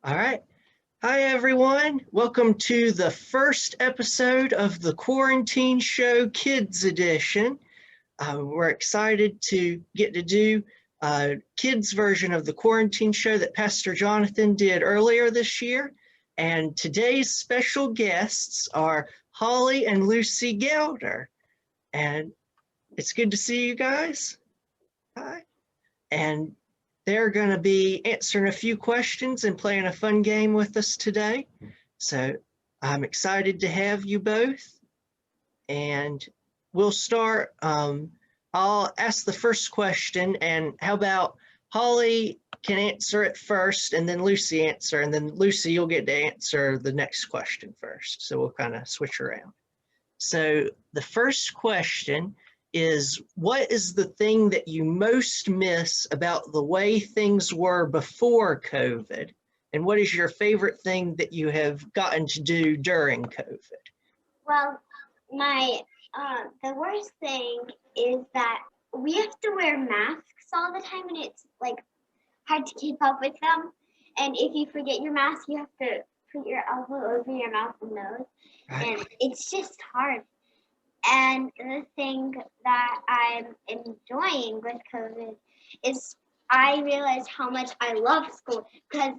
All right. Hi, everyone. Welcome to the first episode of the Quarantine Show Kids Edition. We're excited to get to do a kids version of the Quarantine Show that Pastor Jonathan did earlier this year. And today's special guests are Holly and Lucy Gelder. And it's good to see you guys. Hi. And they're going to be answering a few questions and playing a fun game with us today. So I'm excited to have you both. And we'll start. I'll ask the first question, and how about Holly can answer it first, and then Lucy answer, and then Lucy, you'll get to answer the next question first. So we'll kind of switch around. So the first question is, what is the thing that you most miss about the way things were before COVID? And what is your favorite thing that you have gotten to do during COVID? Well, the worst thing is that we have to wear masks all the time, and it's like hard to keep up with them. And if you forget your mask, you have to put your elbow over your mouth and nose, and it's just hard. And the thing that I'm enjoying with COVID is I realized how much I love school, because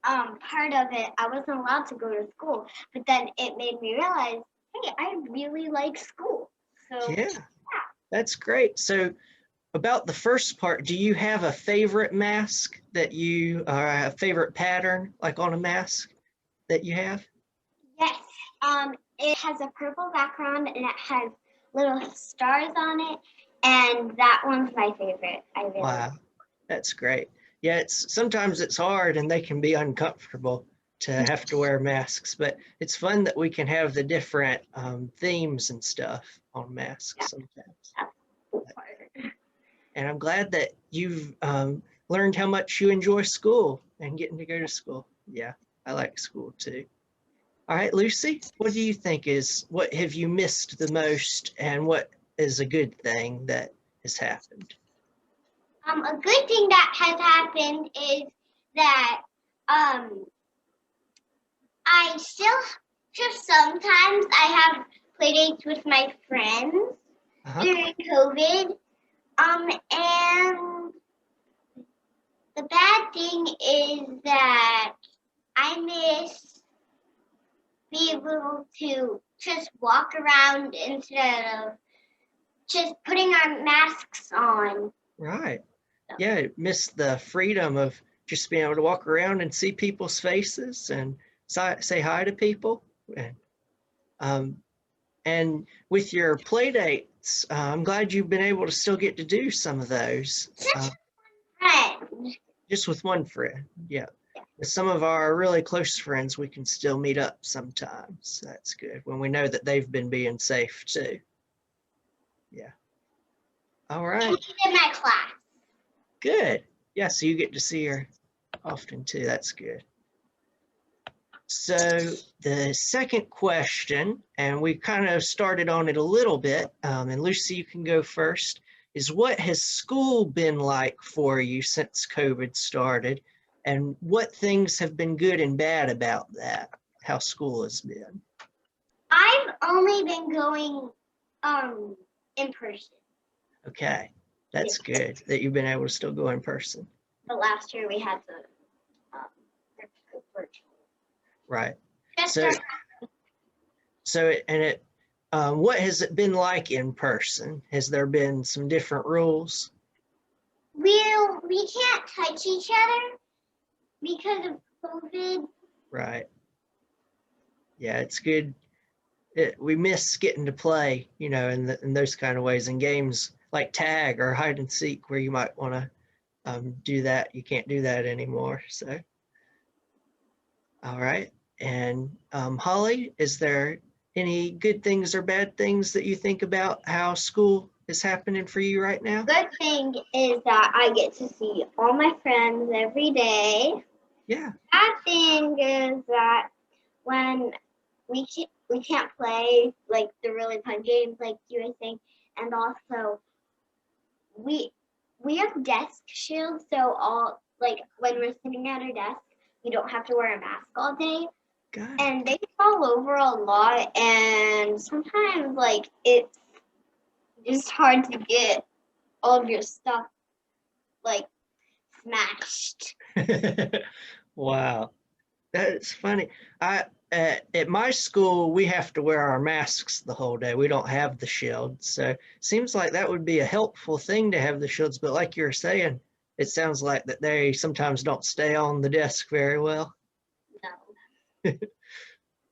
part of it, I wasn't allowed to go to school, but then it made me realize, hey, I really like school. So Yeah, that's great. So about the first part, do you have a favorite mask that you, or a favorite pattern, like on a mask that you have? Yes. It has a purple background and it has little stars on it, and that one's my favorite. Wow, that's great. Yeah, sometimes it's hard and they can be uncomfortable to have to wear masks, but it's fun that we can have the different themes and stuff on masks sometimes. And I'm glad that you've learned how much you enjoy school and getting to go to school. Yeah, I like school too. All right, Lucy, what do you think what have you missed the most, and what is a good thing that has happened? A good thing that has happened is that I still just sometimes I have play dates with my friends during COVID. And the bad thing is that I miss being able to just walk around instead of just putting our masks on. Right. Yeah, miss the freedom of just being able to walk around and see people's faces and say hi to people. And with your play dates, I'm glad you've been able to still get to do some of those. Just with one friend, yeah. With some of our really close friends, we can still meet up sometimes. That's good when we know that they've been being safe too. Yeah. All right. In my class. Good. Yeah, so you get to see her often too. That's good. So the second question, and we kind of started on it a little bit, and Lucy, you can go first, is what has school been like for you since COVID started? And what things have been good and bad about that, how school has been? I've only been going in person. Okay, that's good that you've been able to still go in person. But last year we had to virtual. Right. What has it been like in person? Has there been some different rules? We can't touch each other because of COVID. Right. Yeah, it's good. We miss getting to play, in those kind of ways, in games like tag or hide and seek, where you might want to do that. You can't do that anymore. So, all right. And Holly, is there any good things or bad things that you think about how school is happening for you right now? Good thing is that I get to see all my friends every day. Yeah. Bad thing is that when we can't play like the really fun games like you were saying, and also we have desk shields, so all like when we're sitting at our desk, you don't have to wear a mask all day. Got it. And they fall over a lot, and sometimes like it's just hard to get all of your stuff like smashed. Wow, that's funny. At my school, we have to wear our masks the whole day. We don't have the shields, so seems like that would be a helpful thing to have the shields. But like you were saying, it sounds like that they sometimes don't stay on the desk very well. No.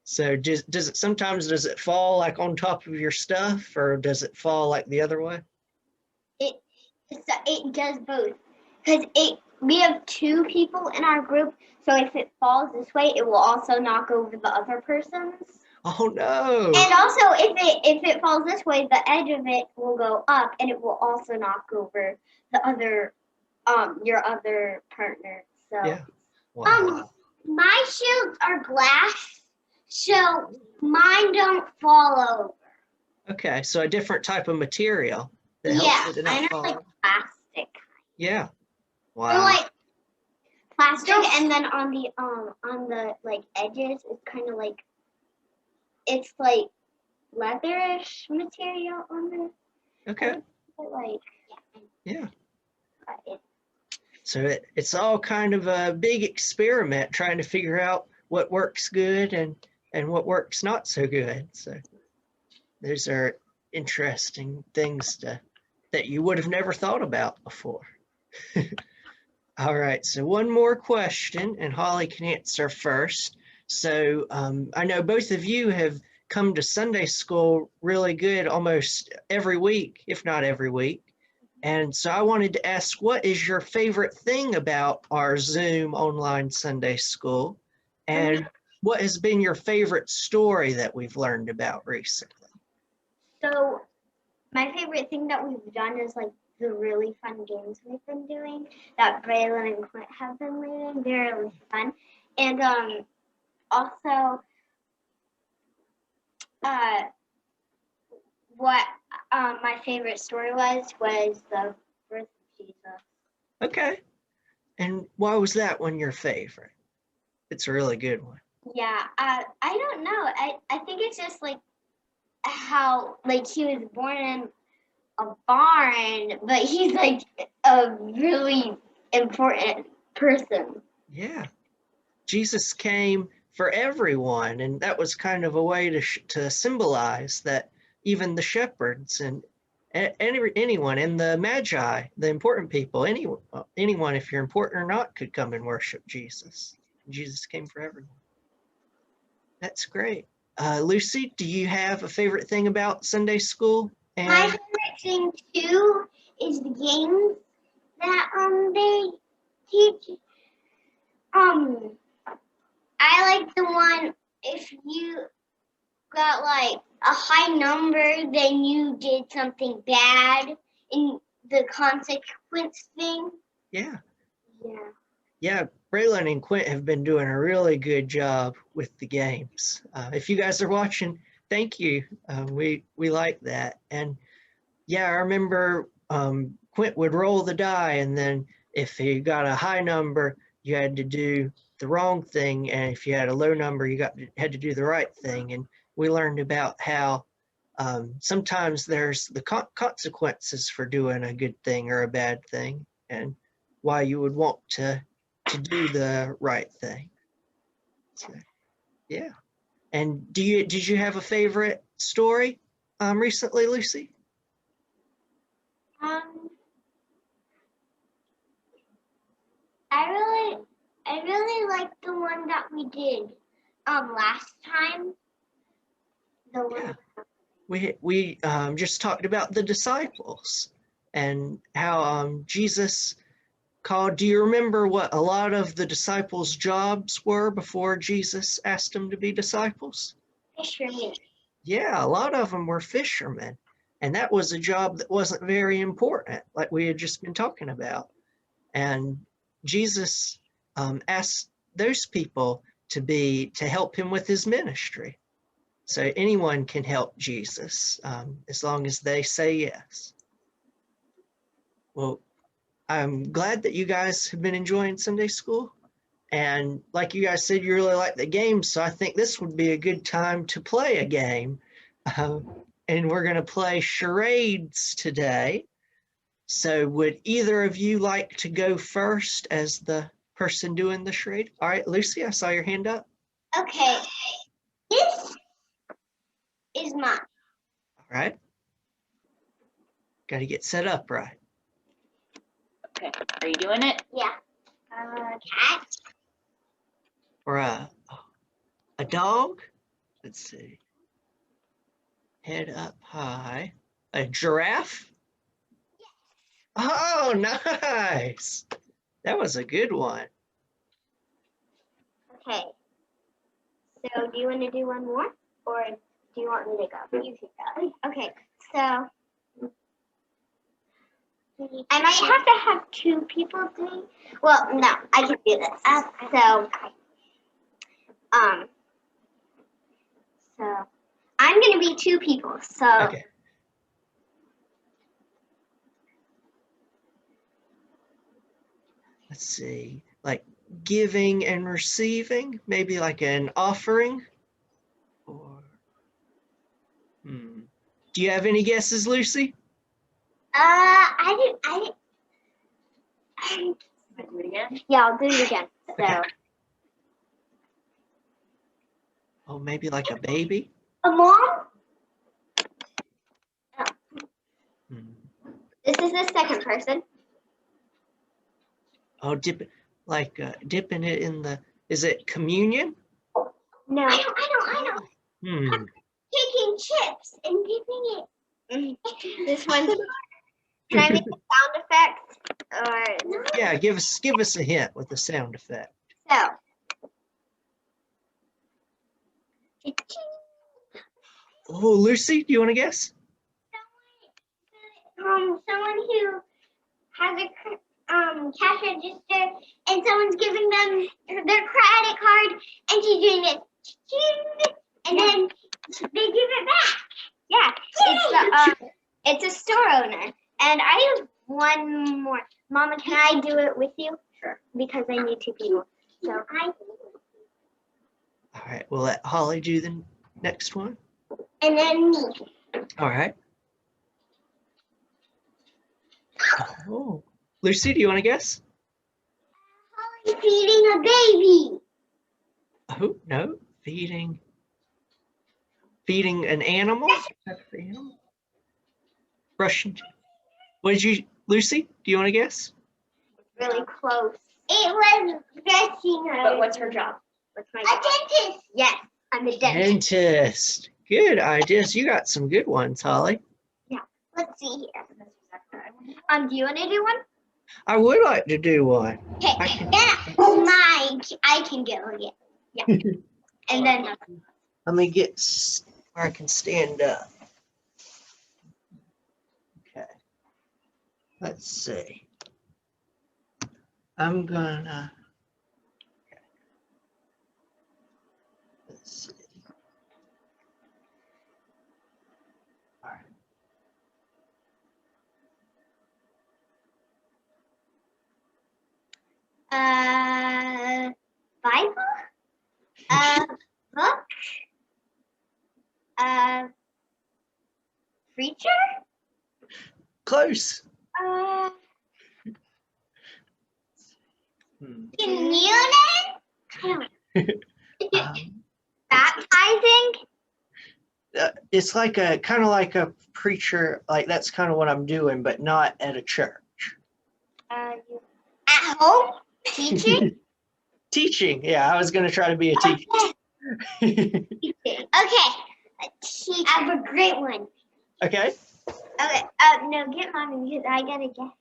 So does it sometimes does it fall like on top of your stuff, or does it fall like the other way? It does both, because we have 2 people in our group, so if it falls this way, it will also knock over the other person's. Oh no. And also, if it falls this way, the edge of it will go up, and it will also knock over the other your other partner. So Yeah. Wow. my shields are glass, so mine don't fall over. Okay, so a different type of material that helps Yeah, it to mine not are fall. like plastic. Yeah. They're Wow. like plastic, and then on the like edges, it's kind of like it's like leatherish material on the. Okay. Like Yeah. it, So it's all kind of a big experiment trying to figure out what works good and what works not so good. So those are interesting things that you would have never thought about before. All right, so one more question, and Holly can answer first. So I know both of you have come to Sunday school really good almost every week, if not every week. And so I wanted to ask, what is your favorite thing about our Zoom online Sunday school? And what has been your favorite story that we've learned about recently? so my favorite thing that we've done is like the really fun games we've been doing that Braylon and Clint have been leading. They're really fun, and also uh, what my favorite story was the birth of Jesus. Okay. And why was that one your favorite? It's a really good one. Yeah, I don't know. I think it's just like how like he was born in a barn, but he's like a really important person. Yeah. Jesus came for everyone, and that was kind of a way to symbolize that even the shepherds and anyone and the magi, the important people, anyone, if you're important or not, could come and worship Jesus. Jesus came for everyone. That's great. Lucy, do you have a favorite thing about Sunday school? My And favorite thing too is the games that they teach. I like the one if you got like a high number, then you did something bad, and the consequence thing. yeah, Yeah. yeah, Braylon and Quint have been doing a really good job with the games. If you guys are watching, thank you. We like that. And yeah, I remember Quint would roll the die, and then if you got a high number, you had to do the wrong thing, and if you had a low number, you had to do the right thing. And we learned about how sometimes there's the consequences for doing a good thing or a bad thing, and why you would want to do the right thing. So, yeah. And did you have a favorite story recently, Lucy? Um, I really liked the one that we did last time. The one. Yeah. We just talked about the disciples and how Jesus called. Do you remember what a lot of the disciples' jobs were before Jesus asked them to be disciples? Fishermen. Yeah, a lot of them were fishermen. And that was a job that wasn't very important, like we had just been talking about. And Jesus asked those people to help him with his ministry. So anyone can help Jesus as long as they say yes. Well, I'm glad that you guys have been enjoying Sunday school. And like you guys said, you really like the game, so I think this would be a good time to play a game. And we're going to play charades today. So would either of you like to go first as the person doing the charade? All right, Lucy, I saw your hand up. Okay. This is mine. All right. Got to get set up right. Okay, are you doing it? Yeah. Cat. Or a dog. Let's see. Head up high. A giraffe. Oh, nice. That was a good one. Okay. So do you want to do one more? Or do you want me to go? You can go. Okay. So I might have to have two people doing. Well, no, I can do this. So I'm gonna be two people. So Okay. Let's see. Like giving and receiving, maybe like an offering. Or do you have any guesses, Lucy? I Can I do it again? yeah, I'll do it again. So Okay. Oh, maybe like a baby. a mom. Hmm. This is the second person. Oh, dipping it in the. Is it communion? No. I know. Taking chips and dipping it. This one's. Can I make a sound effect? Or Yeah, give us a hint with the sound effect. so. Oh, Lucy, do you want to guess? Someone who has a cash register and someone's giving them their credit card and she's doing it, and then they give it back. Yeah, it's a store owner. And I have one more. Mama, can I do it with you? Sure. Because I need two people. So All right, we'll let Holly do the next one. and then me. All right. Oh, Lucy, do you want to guess? Holly feeding a baby. Oh, no, feeding an animal? Type of animal? Brushing. What did you, Lucy? Do you want to guess? Really close. It was dressing her. But what's her job? What's my job? A dentist. Yes, I'm a dentist. Dentist. Good ideas. You got some good ones, Holly. Let's see here. Do you want to do one? I would like to do one. Okay. I can go again. Yeah. And then Let me get where I can stand up. Okay. Let's see. I'm gonna. Okay. Let's see. All right. Bible, book, preacher, Close. communion, baptizing. It's like a kind of like a preacher. Like that's kind of what I'm doing, but not at a church. At home, teaching. Teaching. Yeah, I was gonna try to be a teacher. Okay, I have a great one. Okay. Okay, no, get mommy because I gotta guess.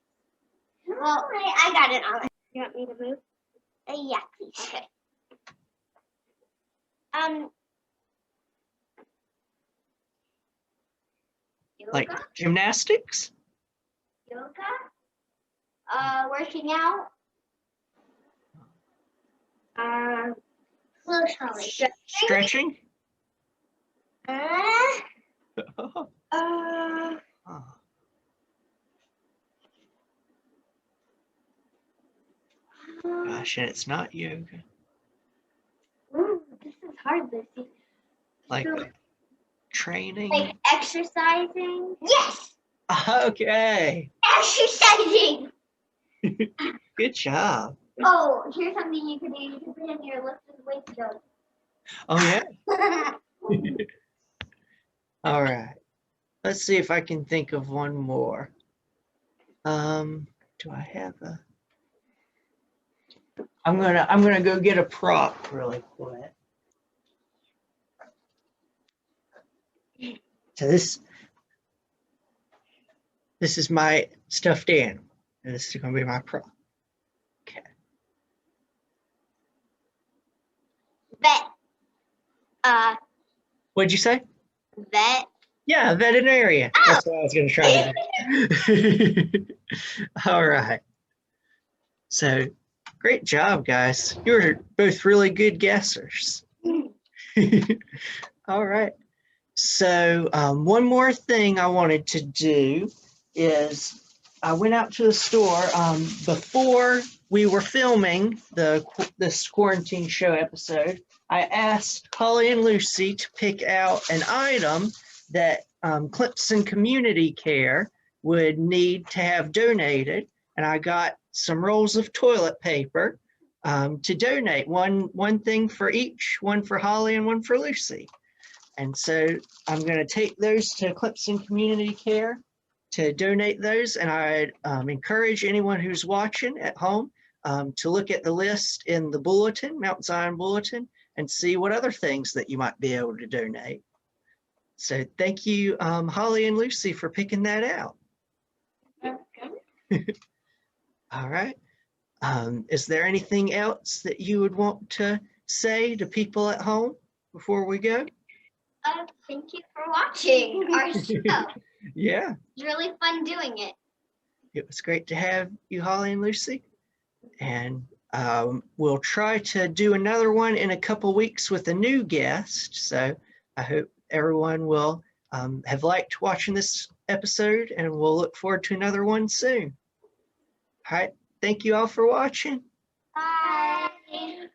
Well, I got it on. You want me to move? Yeah, please. Okay. Yoga? Like gymnastics. Yoga? Working out? Close, Holly. Stretching. Gosh, and it's not yoga. Ooh, this is hard, Lucy. Like So, training. like exercising? Yes! Okay. Exercising! Good job. Oh, here's something you can do. You can put in your lift and weight skills. Oh, yeah. All right. Let's see if I can think of one more. Do I have a? I'm gonna go get a prop really quick. So this is my stuffed animal. And this is gonna be my prop. Okay. Vet. What'd you say? Vet. Yeah, veterinarian. That's what I was gonna try to do. All right. So great job, guys. You were both really good guessers. All right. So one more thing I wanted to do is I went out to the store before we were filming this quarantine show episode. I asked Holly and Lucy to pick out an item that Clemson Community Care would need to have donated, and I got some rolls of toilet paper to donate. One thing for each, one for Holly and one for Lucy. And so I'm going to take those to Clemson Community Care to donate those. And I encourage anyone who's watching at home to look at the list in the bulletin, Mount Zion Bulletin, and see what other things that you might be able to donate. So thank you, Holly and Lucy, for picking that out. All right. Is there anything else that you would want to say to people at home before we go? Thank you for watching our show. Yeah. It's really fun doing it. It was great to have you, Holly and Lucy. And we'll try to do another one in a couple weeks with a new guest. So I hope everyone will have liked watching this episode, and we'll look forward to another one soon. All right. Thank you all for watching. Bye.